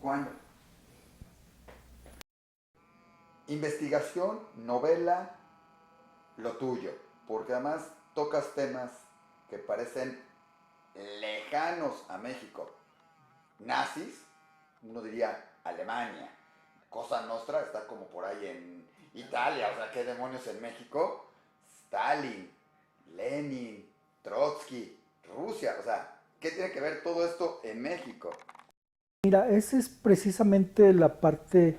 Juan, investigación, novela, lo tuyo, porque además tocas temas que parecen lejanos a México. Nazis, uno diría Alemania, Cosa Nostra está como por ahí en Italia, o sea, ¿qué demonios en México? Stalin, Lenin, Trotsky, Rusia, o sea, ¿qué tiene que ver todo esto en México? Mira, esa es precisamente la parte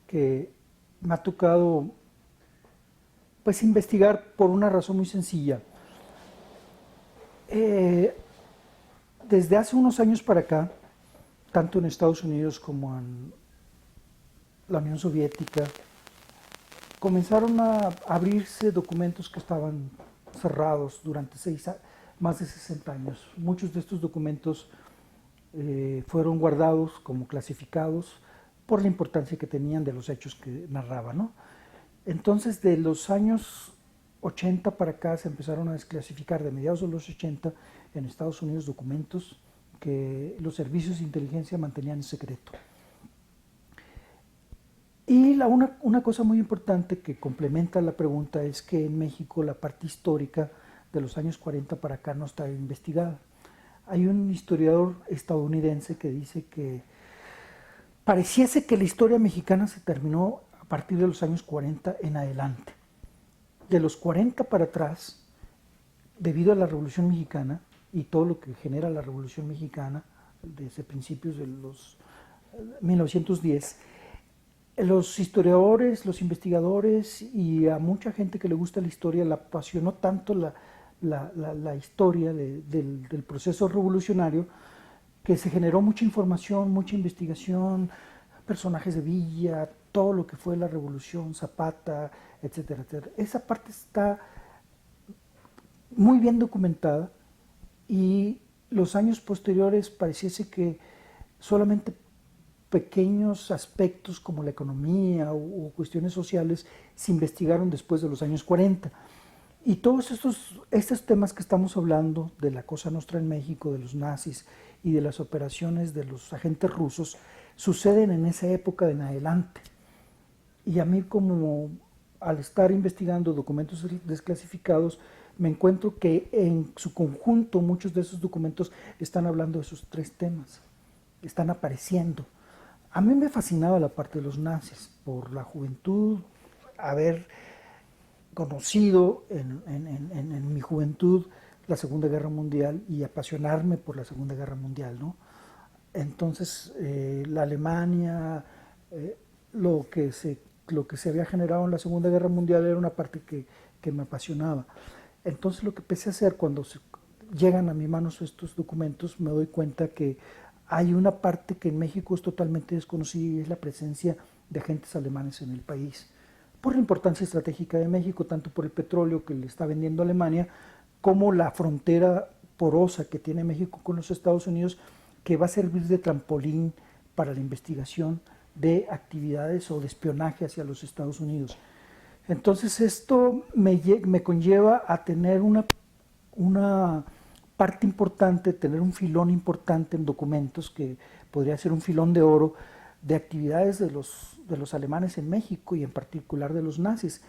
que me ha tocado pues investigar por una razón muy sencilla. Eh, Desde hace unos años para acá, tanto en Estados Unidos como en la Unión Soviética, comenzaron a abrirse documentos que estaban cerrados durante más de 60 años. Muchos de estos documentos fueron guardados como clasificados por la importancia que tenían de los hechos que narraban, ¿no? Entonces, de los años 80 para acá se empezaron a desclasificar, de mediados de los 80, en Estados Unidos, documentos que los servicios de inteligencia mantenían en secreto. Y una cosa muy importante que complementa la pregunta es que en México la parte histórica de los años 40 para acá no está investigada. Hay un historiador estadounidense que dice que pareciese que la historia mexicana se terminó a partir de los años 40 en adelante. De los 40 para atrás, debido a la Revolución Mexicana y todo lo que genera la Revolución Mexicana, desde principios de los 1910, los historiadores, los investigadores y a mucha gente que le gusta la historia la apasionó tanto la historia del proceso revolucionario que se generó mucha información, mucha investigación, personajes de Villa, todo lo que fue la revolución, Zapata, etcétera, etcétera. Esa parte está muy bien documentada y los años posteriores pareciese que solamente pequeños aspectos como la economía o cuestiones sociales se investigaron después de los años 40. Y todos estos temas que estamos hablando, de la Cosa Nostra en México, de los nazis y de las operaciones de los agentes rusos, suceden en esa época en adelante. Y a mí, como al estar investigando documentos desclasificados, me encuentro que en su conjunto muchos de esos documentos están hablando de esos tres temas, están apareciendo. A mí me fascinaba la parte de los nazis, por la juventud, haber conocido en mi juventud la Segunda Guerra Mundial y apasionarme por la Segunda Guerra Mundial, ¿no? Entonces, la Alemania, eh, lo que se había generado en la Segunda Guerra Mundial era una parte que me apasionaba. Entonces, lo que empecé a hacer cuando llegan a mis manos estos documentos, me doy cuenta que hay una parte que en México es totalmente desconocida y es la presencia de agentes alemanes en el país. Por la importancia estratégica de México, tanto por el petróleo que le está vendiendo Alemania, como la frontera porosa que tiene México con los Estados Unidos, que va a servir de trampolín para la investigación de actividades o de espionaje hacia los Estados Unidos. Entonces esto me conlleva a tener una parte importante, tener un filón importante en documentos que podría ser un filón de oro de actividades de los alemanes en México y en particular de los nazis.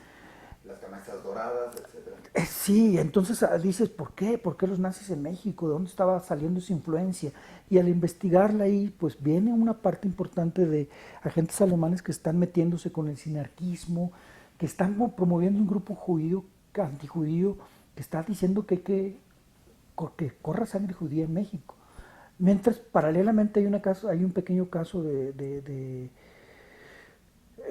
Las camisas doradas, etcétera. Sí, entonces dices, ¿por qué? ¿Por qué los nazis en México? ¿De dónde estaba saliendo esa influencia? Y al investigarla ahí, pues viene una parte importante de agentes alemanes que están metiéndose con el sinarquismo, que están promoviendo un grupo judío, antijudío, que está diciendo que corra sangre judía en México. Mientras, paralelamente, hay un pequeño caso de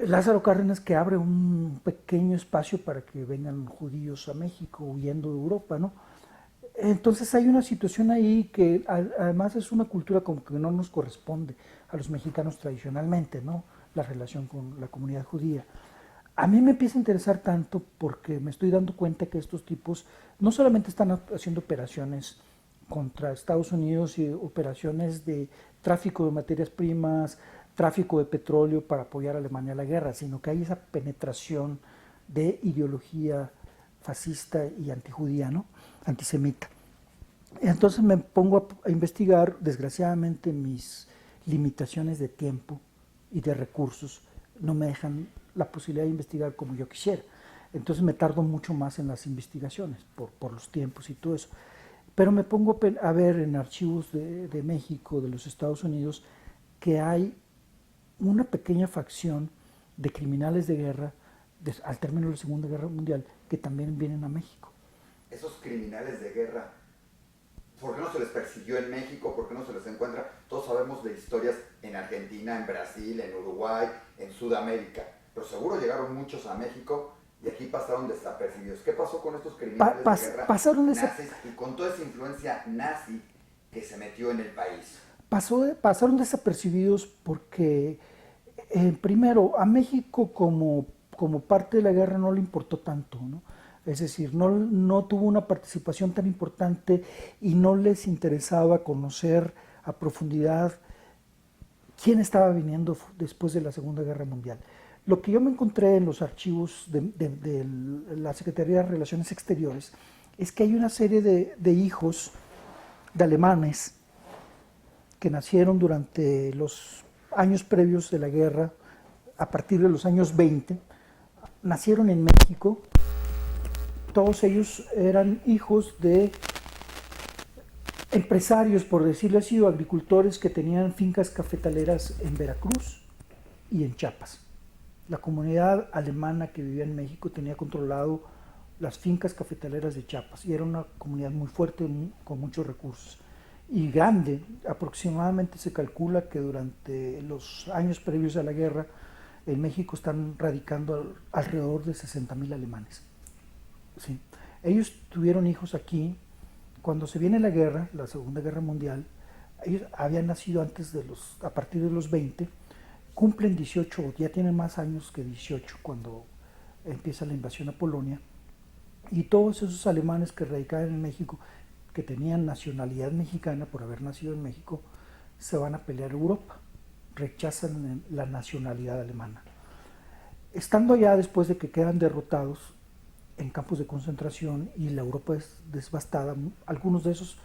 Lázaro Cárdenas que abre un pequeño espacio para que vengan judíos a México huyendo de Europa, ¿no? Entonces hay una situación ahí que además es una cultura como que no nos corresponde a los mexicanos tradicionalmente, ¿no? La relación con la comunidad judía. A mí me empieza a interesar tanto porque me estoy dando cuenta que estos tipos no solamente están haciendo operaciones contra Estados Unidos y operaciones de tráfico de materias primas, tráfico de petróleo para apoyar a Alemania a la guerra, sino que hay esa penetración de ideología fascista y antijudía, ¿no? Antisemita. Entonces me pongo a investigar, desgraciadamente mis limitaciones de tiempo y de recursos no me dejan la posibilidad de investigar como yo quisiera. Entonces me tardo mucho más en las investigaciones por los tiempos y todo eso. Pero me pongo a ver en archivos de México, de los Estados Unidos, que hay una pequeña facción de criminales de guerra al término de la Segunda Guerra Mundial que también vienen a México. Esos criminales de guerra, ¿por qué no se les persiguió en México? ¿Por qué no se les encuentra? Todos sabemos de historias en Argentina, en Brasil, en Uruguay, en Sudamérica, pero seguro llegaron muchos a México y aquí pasaron desapercibidos. ¿Qué pasó con estos criminales de guerra nazis y con toda esa influencia nazi que se metió en el país? Pasaron desapercibidos porque, primero, a México como parte de la guerra no le importó tanto, ¿no? Es decir, no tuvo una participación tan importante y no les interesaba conocer a profundidad quién estaba viniendo después de la Segunda Guerra Mundial. Lo que yo me encontré en los archivos de la Secretaría de Relaciones Exteriores es que hay una serie de hijos de alemanes que nacieron durante los años previos de la guerra, a partir de los años 20, nacieron en México. Todos ellos eran hijos de empresarios, por decirlo así, o agricultores que tenían fincas cafetaleras en Veracruz y en Chiapas. La comunidad alemana que vivía en México tenía controlado las fincas cafetaleras de Chiapas y era una comunidad muy fuerte, con muchos recursos y grande. Aproximadamente se calcula que durante los años previos a la guerra en México están radicando alrededor de 60,000 alemanes. ¿Sí? Ellos tuvieron hijos aquí. Cuando se viene la guerra, la Segunda Guerra Mundial, ellos habían nacido a partir de los 20, cumplen 18, ya tienen más años que 18 cuando empieza la invasión a Polonia, y todos esos alemanes que radicaban en México, que tenían nacionalidad mexicana por haber nacido en México, se van a pelear a Europa, rechazan la nacionalidad alemana. Estando allá, después de que quedan derrotados en campos de concentración y la Europa es devastada, algunos de esos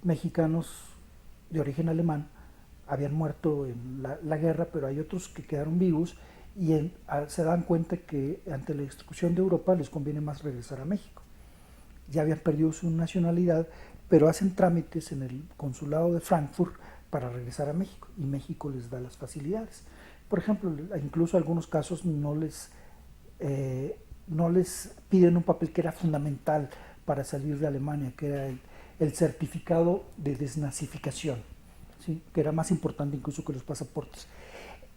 mexicanos de origen alemán habían muerto en la guerra, pero hay otros que quedaron vivos y se dan cuenta que ante la destrucción de Europa les conviene más regresar a México. Ya habían perdido su nacionalidad, pero hacen trámites en el consulado de Frankfurt para regresar a México y México les da las facilidades. Por ejemplo, incluso en algunos casos no les piden un papel que era fundamental para salir de Alemania, que era el certificado de desnazificación, ¿sí? Que era más importante incluso que los pasaportes.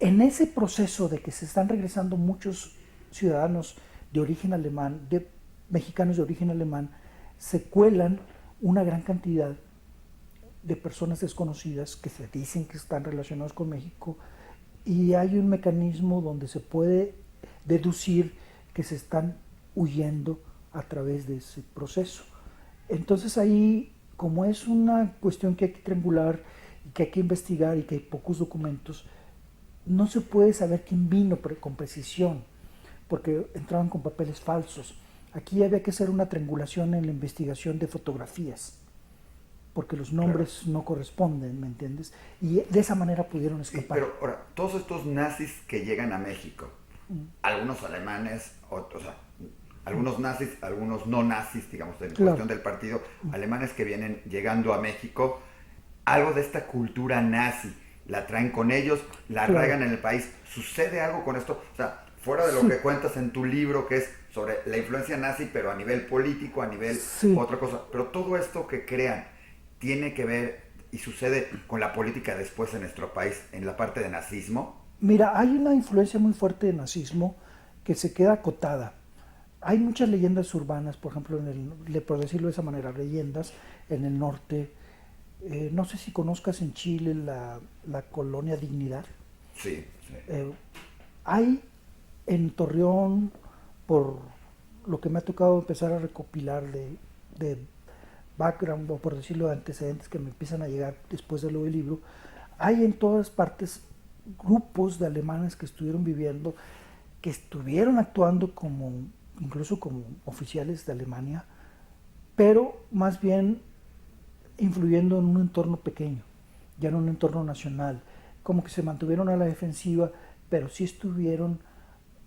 En ese proceso de que se están regresando muchos ciudadanos de origen alemán, mexicanos de origen alemán, se cuelan una gran cantidad de personas desconocidas que se dicen que están relacionados con México, y hay un mecanismo donde se puede deducir que se están huyendo a través de ese proceso. Entonces ahí, como es una cuestión que hay que triangular y que hay que investigar y que hay pocos documentos, no se puede saber quién vino con precisión, porque entraban con papeles falsos. Aquí había que hacer una triangulación en la investigación de fotografías, porque los nombres no corresponden, ¿me entiendes? Y de esa manera pudieron escapar. Sí, pero ahora, todos estos nazis que llegan a México, algunos alemanes, algunos nazis, algunos no nazis, digamos, en cuestión del partido, alemanes que vienen llegando a México, algo de esta cultura nazi la traen con ellos, la arraigan en el país. ¿Sucede algo con esto? O sea, fuera de lo que cuentas en tu libro, que es sobre la influencia nazi, pero a nivel político, a nivel otra cosa. Pero todo esto que crean tiene que ver y sucede con la política después en nuestro país, en la parte de nazismo. Mira, hay una influencia muy fuerte de nazismo que se queda acotada. Hay muchas leyendas urbanas, por ejemplo, por decirlo de esa manera, leyendas en el norte. No sé si conozcas en Chile la colonia Dignidad. Sí. Hay en Torreón, por lo que me ha tocado empezar a recopilar de background, o por decirlo, de antecedentes que me empiezan a llegar después de lo del libro, hay en todas partes grupos de alemanes que estuvieron viviendo, que estuvieron actuando incluso como oficiales de Alemania, pero más bien influyendo en un entorno pequeño, ya en un entorno nacional, como que se mantuvieron a la defensiva, pero sí estuvieron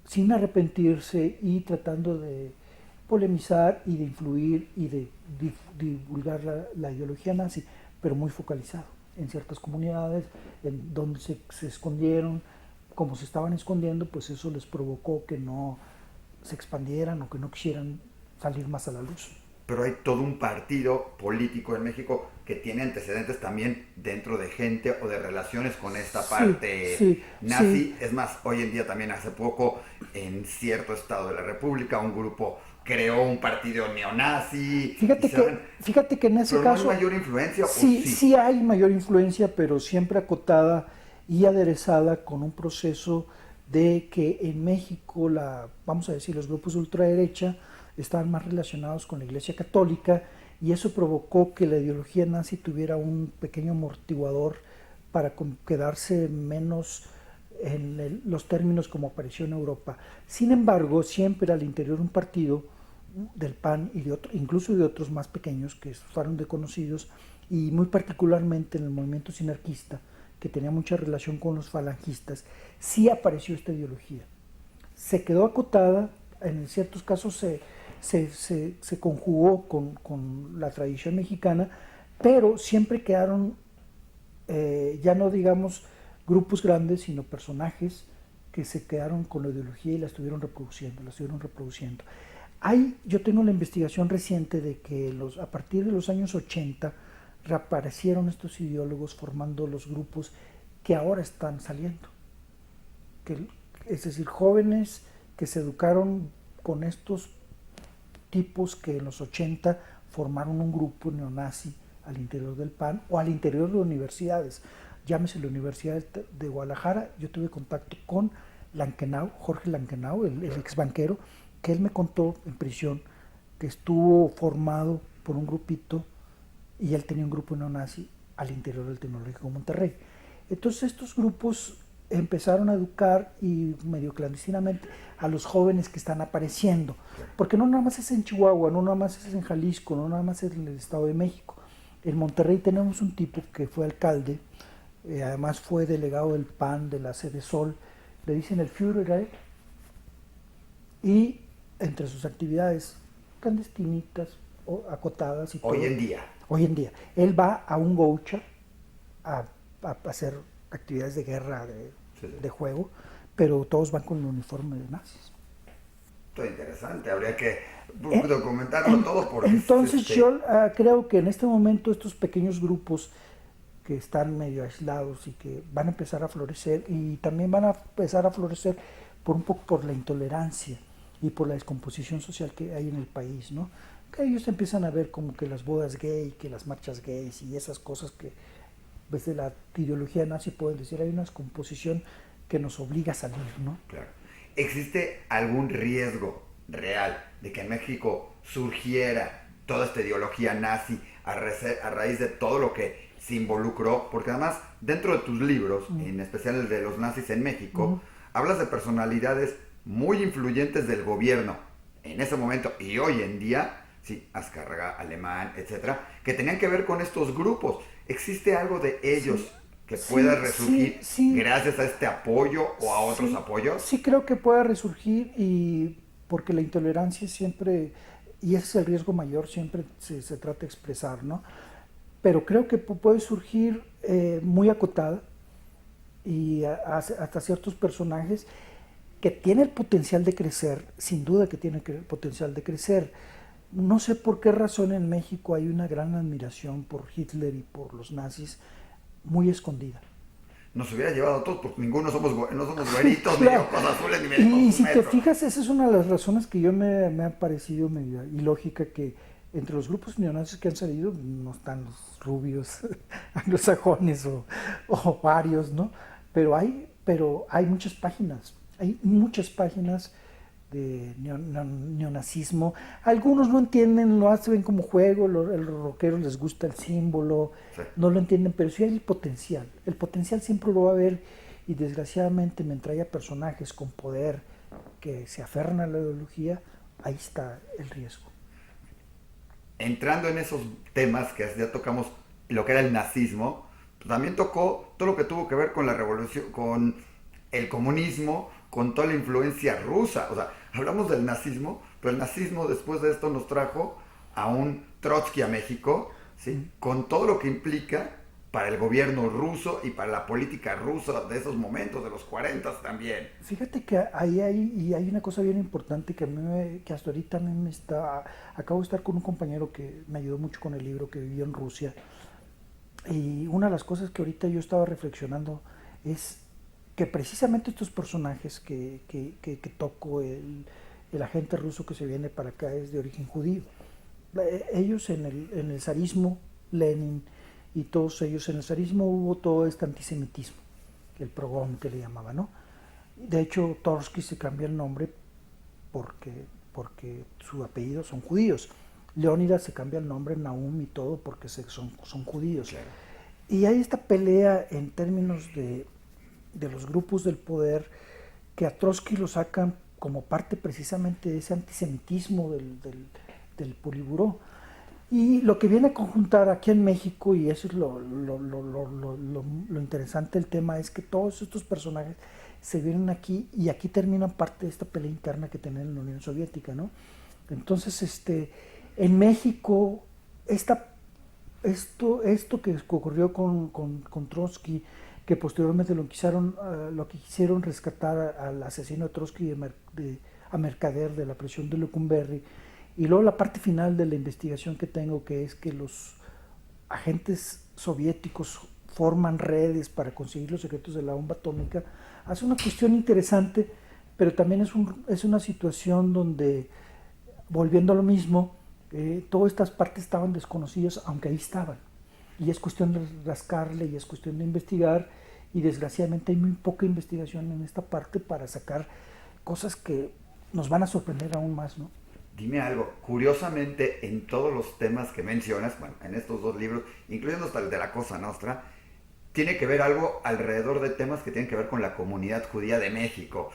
sin arrepentirse y tratando de polemizar y de influir y de divulgar la ideología nazi, pero muy focalizado en ciertas comunidades, en donde se escondieron, como se estaban escondiendo, pues eso les provocó que no se expandieran o que no quisieran salir más a la luz. Pero hay todo un partido político en México que tiene antecedentes también dentro de gente o de relaciones con esta parte nazi. Es más, hoy en día también hace poco en cierto estado de la República un grupo creó un partido neonazi. Fíjate que en ese caso... ¿No hay mayor influencia? Sí hay mayor influencia, pero siempre acotada y aderezada con un proceso de que en México, vamos a decir, los grupos de ultraderecha estaban más relacionados con la Iglesia Católica y eso provocó que la ideología nazi tuviera un pequeño amortiguador para quedarse menos en los términos como apareció en Europa. Sin embargo, siempre al interior de un partido del PAN y incluso de otros más pequeños que fueron desconocidos, y muy particularmente en el movimiento sinarquista, que tenía mucha relación con los falangistas, sí apareció esta ideología. Se quedó acotada, en ciertos casos se conjugó con la tradición mexicana, pero siempre quedaron, ya no digamos grupos grandes, sino personajes que se quedaron con la ideología y la estuvieron reproduciendo. Yo tengo la investigación reciente de que a partir de los años 80 reaparecieron estos ideólogos formando los grupos que ahora están saliendo. Es decir, jóvenes que se educaron con estos tipos que en los 80 formaron un grupo neonazi al interior del PAN o al interior de universidades. Llámese la Universidad de Guadalajara. Yo tuve contacto con Jorge Lankenau, el ex banquero, que él me contó en prisión que estuvo formado por un grupito y él tenía un grupo neonazi al interior del Tecnológico de Monterrey. Entonces estos grupos empezaron a educar y medio clandestinamente a los jóvenes que están apareciendo, porque no nada más es en Chihuahua, no nada más es en Jalisco, no nada más es en el Estado de México. En Monterrey tenemos un tipo que fue alcalde, además fue delegado del PAN de la sede Sol, le dicen el Führer, y entre sus actividades clandestinitas o acotadas y hoy en día él va a un gaucha a hacer actividades de guerra, de juego, pero todos van con el uniforme de nazis. Esto es interesante, habría que documentarlo todo. Porque entonces yo creo que en este momento estos pequeños grupos que están medio aislados y que van a empezar a florecer, y también van a empezar a florecer un poco por la intolerancia y por la descomposición social que hay en el país, ¿no? Que ellos empiezan a ver como que las bodas gay, que las marchas gays y esas cosas que desde la ideología nazi pueden decir, hay una descomposición que nos obliga a salir, ¿no? Claro. ¿Existe algún riesgo real de que en México surgiera toda esta ideología nazi a raíz de todo lo que se involucró? Porque además, dentro de tus libros, en especial el de los nazis en México, hablas de personalidades muy influyentes del gobierno en ese momento y hoy en día, sí, Azcárraga, Alemán, etcétera, que tenían que ver con estos grupos. ¿Existe algo de ellos que pueda resurgir gracias a este apoyo o a otros apoyos? Sí, creo que pueda resurgir, y porque la intolerancia siempre, y ese es el riesgo mayor, siempre se trata de expresar, ¿no? Pero creo que puede surgir muy acotada y hasta ciertos personajes que tienen el potencial de crecer, sin duda que tienen el potencial de crecer. No sé por qué razón en México hay una gran admiración por Hitler y por los nazis muy escondida. Nos hubiera llevado a todos, porque ninguno no somos güeritos, claro, ni ojos azules, ni medio. Y si te fijas, esa es una de las razones que yo me ha parecido medio ilógica, que entre los grupos neonazis que han salido no están los rubios anglosajones o varios, ¿no? Pero hay muchas páginas de neonazismo. Algunos no entienden, lo hacen como juego, los rockeros les gusta el símbolo, sí, no lo entienden, pero sí hay el potencial siempre lo va a haber, y desgraciadamente mientras haya personajes con poder que se aferran a la ideología, ahí está el riesgo. Entrando en esos temas que ya tocamos, lo que era el nazismo, también tocó todo lo que tuvo que ver con la revolución, con el comunismo, con toda la influencia rusa. O sea, hablamos del nazismo, pero el nazismo después de esto nos trajo a un Trotsky a México, ¿sí? Con todo lo que implica para el gobierno ruso y para la política rusa de esos momentos, de los 40 también. Fíjate que hay una cosa bien importante que que hasta ahorita a mí me está... Acabo de estar con un compañero que me ayudó mucho con el libro, que vivió en Rusia. Y una de las cosas que ahorita yo estaba reflexionando es que precisamente estos personajes que toco, el agente ruso que se viene para acá es de origen judío. Ellos en el zarismo, Lenin y todos ellos, en el zarismo hubo todo este antisemitismo, el pogrom que le llamaban, ¿no? De hecho, Trotsky se cambia el nombre porque su apellido son judíos. Leónidas se cambia el nombre, Nahum y todo, porque son judíos. Claro. Y hay esta pelea en términos de los grupos del poder que a Trotsky lo sacan como parte precisamente de ese antisemitismo del Politburó. Y lo que viene a conjuntar aquí en México, y eso es lo interesante del tema, es que todos estos personajes se vienen aquí y aquí terminan parte de esta pelea interna que tenían en la Unión Soviética, ¿no? Entonces, en México, esto que ocurrió con Trotsky, que posteriormente lo quisieron rescatar al asesino de Trotsky a Mercader de la prisión de Lecumberri, y luego la parte final de la investigación que tengo, que es que los agentes soviéticos forman redes para conseguir los secretos de la bomba atómica, hace una cuestión interesante, pero también es una situación donde, volviendo a lo mismo, todas estas partes estaban desconocidas, aunque ahí estaban. Y es cuestión de rascarle y es cuestión de investigar, y desgraciadamente hay muy poca investigación en esta parte para sacar cosas que nos van a sorprender aún más, ¿no? Dime algo, curiosamente en todos los temas que mencionas, bueno, en estos dos libros, incluyendo hasta el de la Cosa Nostra, tiene que ver algo alrededor de temas que tienen que ver con la comunidad judía de México.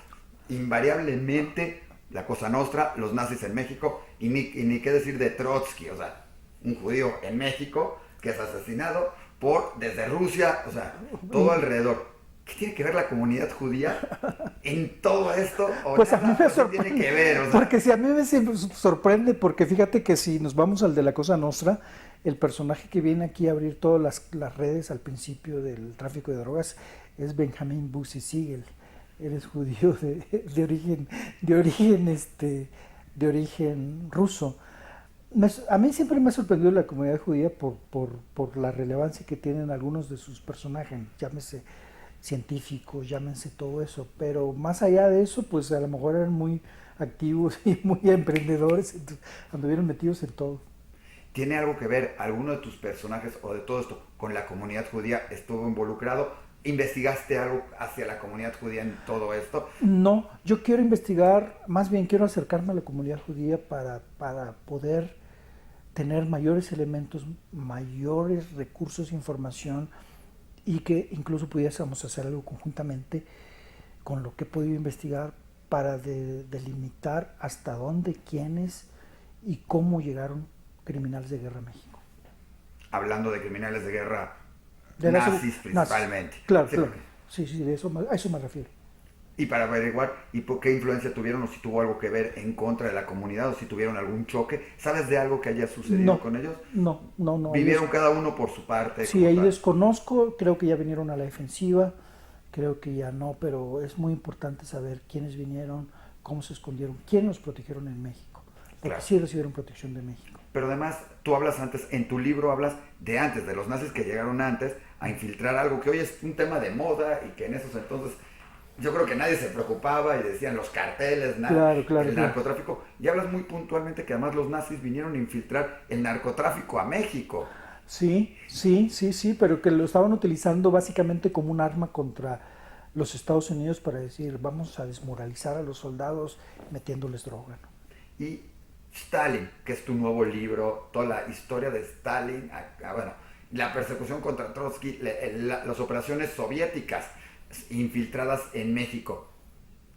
Invariablemente, la Cosa Nostra, los nazis en México, y ni qué decir de Trotsky, o sea, un judío en México que es asesinado desde Rusia, o sea, todo alrededor. ¿Qué tiene que ver la comunidad judía en todo esto? Pues a mí me sorprende, tiene que ver, o sea, porque si a mí me sorprende, porque fíjate que si nos vamos al de la Cosa Nostra, el personaje que viene aquí a abrir todas las redes al principio del tráfico de drogas es Benjamin Bussi Siegel. Él es judío de origen ruso. A mí siempre me ha sorprendido la comunidad judía por la relevancia que tienen algunos de sus personajes, llámese científicos, llámense todo eso, pero más allá de eso, pues a lo mejor eran muy activos y muy emprendedores, entonces anduvieron metidos en todo. ¿tiene algo que ver alguno de tus personajes o de todo esto con la comunidad judía? ¿Estuvo involucrado? ¿Investigaste algo hacia la comunidad judía en todo esto? No, yo quiero investigar, más bien quiero acercarme a la comunidad judía para poder tener mayores elementos, mayores recursos de información, y que incluso pudiésemos hacer algo conjuntamente con lo que he podido investigar para delimitar hasta dónde, quiénes y cómo llegaron criminales de guerra a México. Hablando de criminales de guerra, De nazis principalmente. Claro, Sí, claro. Sí, a eso me refiero. y para averiguar y por qué influencia tuvieron o si tuvo algo que ver en contra de la comunidad o si tuvieron algún choque. ¿Sabes de algo que haya sucedido con ellos? No. Vivieron cada uno por su parte. Sí, ahí desconozco, creo que ya vinieron a la defensiva, creo que ya no, pero es muy importante saber quiénes vinieron, cómo se escondieron, quiénes los protegieron en México, porque Claro. sí recibieron protección de México. Pero además, tú hablas antes, en tu libro hablas de antes, de los nazis que llegaron antes a infiltrar algo que hoy es un tema de moda y que en esos entonces yo creo que nadie se preocupaba y decían los carteles, el narcotráfico. Y hablas muy puntualmente que además los nazis vinieron a infiltrar el narcotráfico a México. Sí, pero que lo estaban utilizando básicamente como un arma contra los Estados Unidos para decir, vamos a desmoralizar a los soldados metiéndoles droga, ¿no? Y Stalin, que es tu nuevo libro, toda la historia de Stalin, bueno, la persecución contra Trotsky, las operaciones soviéticas infiltradas en México.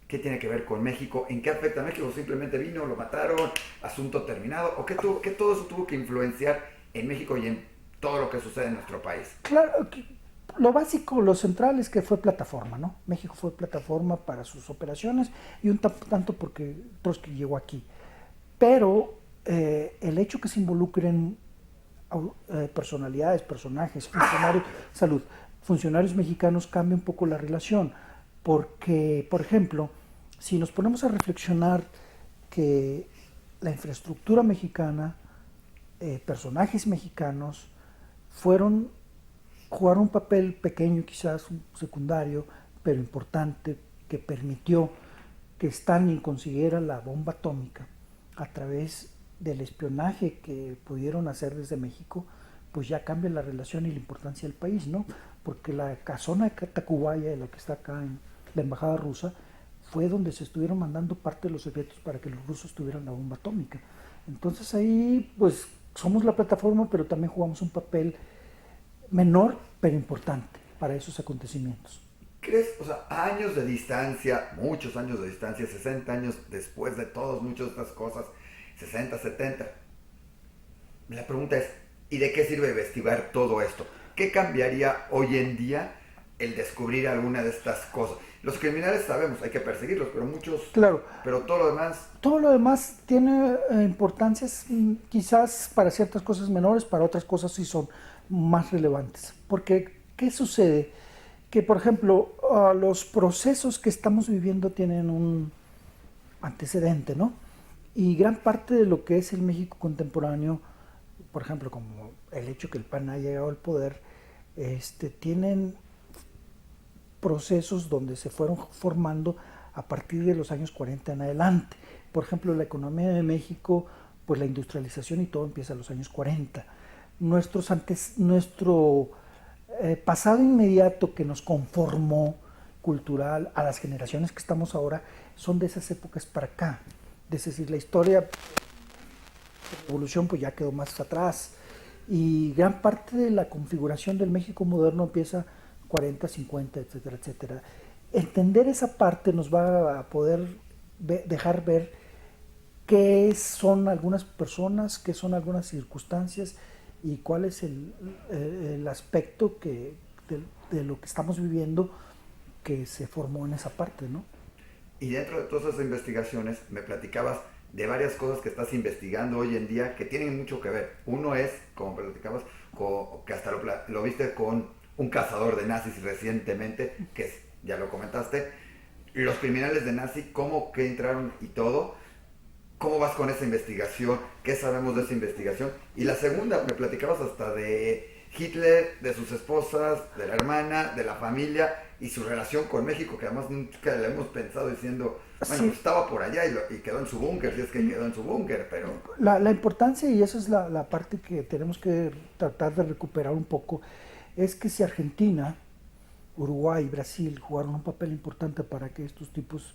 ¿Qué tiene que ver con México? ¿En qué afecta a México? ¿Simplemente vino, lo mataron, asunto terminado? ¿O qué todo eso tuvo que influenciar en México y en todo lo que sucede en nuestro país? Claro, lo básico, lo central es que fue plataforma, ¿no? México fue plataforma para sus operaciones y un tanto porque Trotsky llegó aquí. Pero el hecho que se involucren personalidades, personajes, funcionarios, salud, funcionarios mexicanos cambia un poco la relación. Porque, por ejemplo, si nos ponemos a reflexionar que la infraestructura mexicana, personajes mexicanos, jugaron un papel pequeño, quizás un secundario, pero importante, que permitió que Stalin consiguiera la bomba atómica a través del espionaje que pudieron hacer desde México, pues ya cambia la relación y la importancia del país, ¿no? Porque la casona de Tacubaya, la que está acá en la embajada rusa, fue donde se estuvieron mandando parte de los secretos para que los rusos tuvieran la bomba atómica. Entonces ahí, pues, somos la plataforma, pero también jugamos un papel menor, pero importante para esos acontecimientos. ¿Crees? O sea, años de distancia, muchos años de distancia, 60 años después de todos, muchas de estas cosas, 60, 70. La pregunta es, ¿y de qué sirve investigar todo esto? ¿Qué cambiaría hoy en día el descubrir alguna de estas cosas? Los criminales sabemos, hay que perseguirlos, pero muchos... Claro. Pero todo lo demás... Todo lo demás tiene importancias quizás para ciertas cosas menores, para otras cosas sí son más relevantes. Porque, ¿qué sucede? Que, por ejemplo, los procesos que estamos viviendo tienen un antecedente, ¿no? Y gran parte de lo que es el México contemporáneo, por ejemplo, como el hecho que el PAN haya llegado al poder, tienen procesos donde se fueron formando a partir de los años 40 en adelante. Por ejemplo, la economía de México, pues la industrialización y todo empieza a los años 40. Nuestro pasado inmediato que nos conformó cultural a las generaciones que estamos ahora son de esas épocas para acá. Es decir, la historia de la revolución pues ya quedó más atrás y gran parte de la configuración del México moderno empieza 40, 50, etcétera, etcétera. Entender esa parte nos va a poder dejar ver qué son algunas personas, qué son algunas circunstancias y cuál es el aspecto de lo que estamos viviendo que se formó en esa parte, ¿no? Y dentro de todas esas investigaciones me platicabas de varias cosas que estás investigando hoy en día que tienen mucho que ver. Uno es, como platicabas, que hasta lo viste con un cazador de nazis recientemente, que ya lo comentaste, los criminales de nazi, cómo que entraron y todo. ¿Cómo vas con esa investigación? ¿Qué sabemos de esa investigación? Y la segunda, me platicabas hasta de Hitler, de sus esposas, de la hermana, de la familia y su relación con México, que además nunca le hemos pensado diciendo, bueno, Sí. pues estaba por allá y quedó en su búnker, si es que quedó en su búnker, pero... La importancia, y esa es la parte que tenemos que tratar de recuperar un poco, es que si Argentina, Uruguay y Brasil jugaron un papel importante para que estos tipos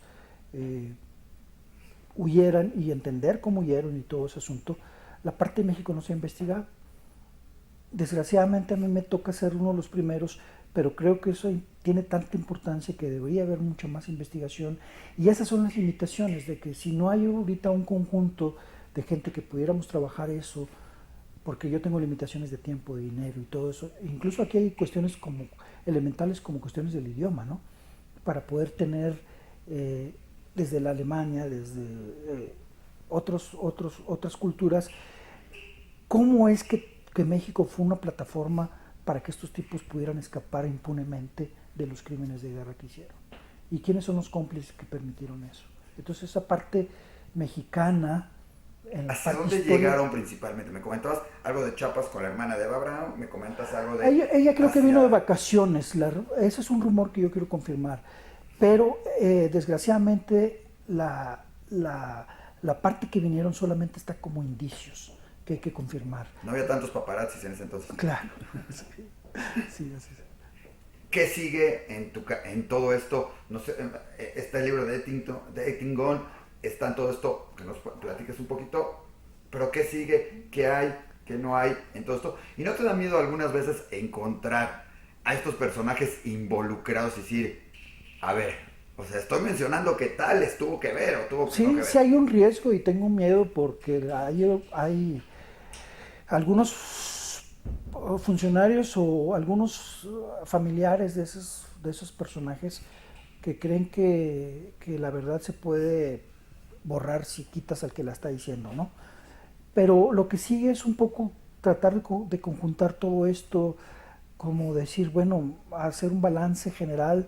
huyeran y entender cómo huyeron y todo ese asunto, la parte de México no se ha investigado. Desgraciadamente a mí me toca ser uno de los primeros, pero creo que eso tiene tanta importancia que debería haber mucha más investigación y esas son las limitaciones de que si no hay ahorita un conjunto de gente que pudiéramos trabajar eso, porque yo tengo limitaciones de tiempo, de dinero y todo eso, incluso aquí hay cuestiones como elementales como cuestiones del idioma, ¿no? Para poder tener desde la Alemania, desde otras culturas, cómo es que México fue una plataforma para que estos tipos pudieran escapar impunemente de los crímenes de guerra que hicieron. ¿Y quiénes son los cómplices que permitieron eso? Entonces esa parte mexicana... ¿Hacia dónde llegaron principalmente? Me comentabas algo de Chiapas con la hermana de Eva Braun, me comentas algo de... Ella creo que vino de vacaciones, ese es un rumor que yo quiero confirmar, pero desgraciadamente la parte que vinieron solamente está como indicios que hay que confirmar. No había tantos paparazzis en ese entonces. Claro, sí, así es. ¿Qué sigue en todo esto? No sé, está el libro de Ettington, está en todo esto, que nos platiques un poquito, pero ¿qué sigue? ¿Qué hay? ¿Qué no hay en todo esto? ¿Y no te da miedo algunas veces encontrar a estos personajes involucrados y decir, a ver, o sea, estoy mencionando que tal tuvo que ver o tuvo que no que ver? Sí, hay un riesgo y tengo miedo porque hay algunos funcionarios o algunos familiares de esos personajes que creen que la verdad se puede borrar si quitas al que la está diciendo, ¿no? Pero lo que sigue es un poco tratar de conjuntar todo esto, como decir, bueno, hacer un balance general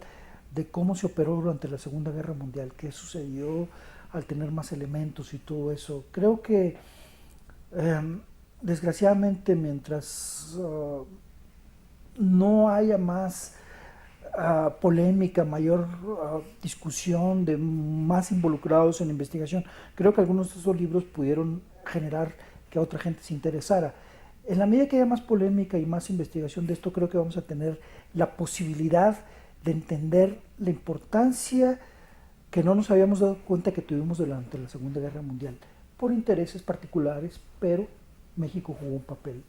de cómo se operó durante la Segunda Guerra Mundial, qué sucedió al tener más elementos y todo eso. Creo que desgraciadamente mientras no haya más polémica, mayor discusión de más involucrados en la investigación, creo que algunos de esos libros pudieron generar que a otra gente se interesara. En la medida que haya más polémica y más investigación de esto, creo que vamos a tener la posibilidad de entender la importancia que no nos habíamos dado cuenta que tuvimos durante la Segunda Guerra Mundial, por intereses particulares, pero México jugó un papel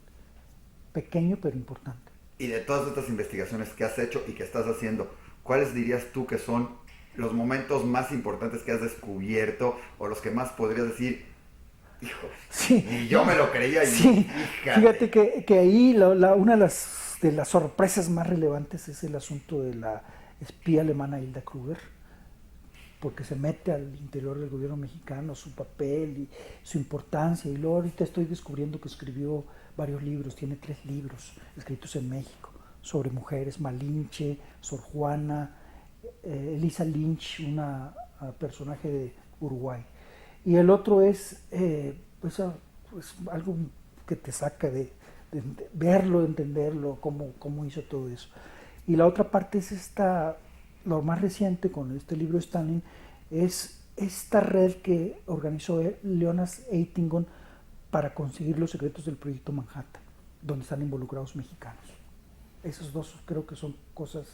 pequeño pero importante. Y de todas estas investigaciones que has hecho y que estás haciendo, ¿cuáles dirías tú que son los momentos más importantes que has descubierto o los que más podrías decir, hijo, sí, ni yo me lo creía? Y sí, fíjate que ahí una de las sorpresas más relevantes es el asunto de la espía alemana Hilda Kruger, porque se mete al interior del gobierno mexicano, su papel y su importancia. Y luego ahorita estoy descubriendo que escribió varios libros, tiene 3 libros escritos en México, sobre mujeres, Malinche, Sor Juana, Elisa Lynch, una personaje de Uruguay. Y el otro es pues algo que te saca de verlo, entenderlo, cómo hizo todo eso. Y la otra parte es lo más reciente con este libro de Stalin, es esta red que organizó Leonas Eitingon para conseguir los secretos del proyecto Manhattan, donde están involucrados mexicanos. Esos dos creo que son cosas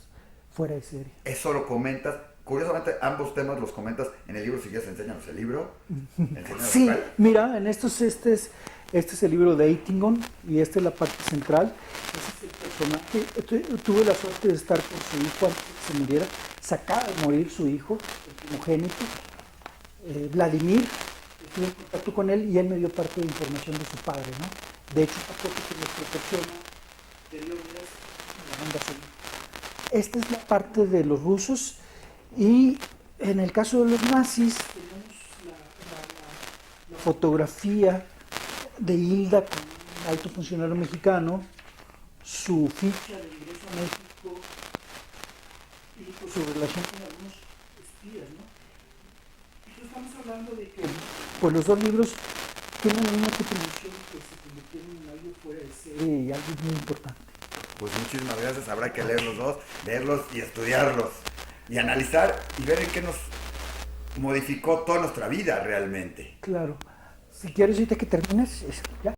fuera de serie. Eso lo comentas, curiosamente ambos temas los comentas en el libro. Si quieres, enséñanos el libro. Sí, mira, en estos este es el libro de Eitingon y esta es la parte central. Este es el personaje. Tuve la suerte de estar con su hijo antes de que se muriera. Se acaba de morir su hijo, el primogénito, Vladimir. Estuve en contacto con él y él me dio parte de información de su padre, ¿no? De hecho, esta foto que me proporciona de Leónidas la manda a su. Esta es la parte de los rusos y en el caso de los nazis tenemos la fotografía de Hilda con un alto funcionario mexicano, su ficha de ingreso a México y pues, su relación con algunos espías, ¿no? Entonces estamos hablando de que pues los dos libros tienen una contribución que se convirtieron en algo fuera de serie y algo muy importante. Pues muchísimas gracias, habrá que leer los dos, leerlos y estudiarlos y analizar y ver en qué nos modificó toda nuestra vida realmente. Claro. Si quieres ahorita que termines, ya.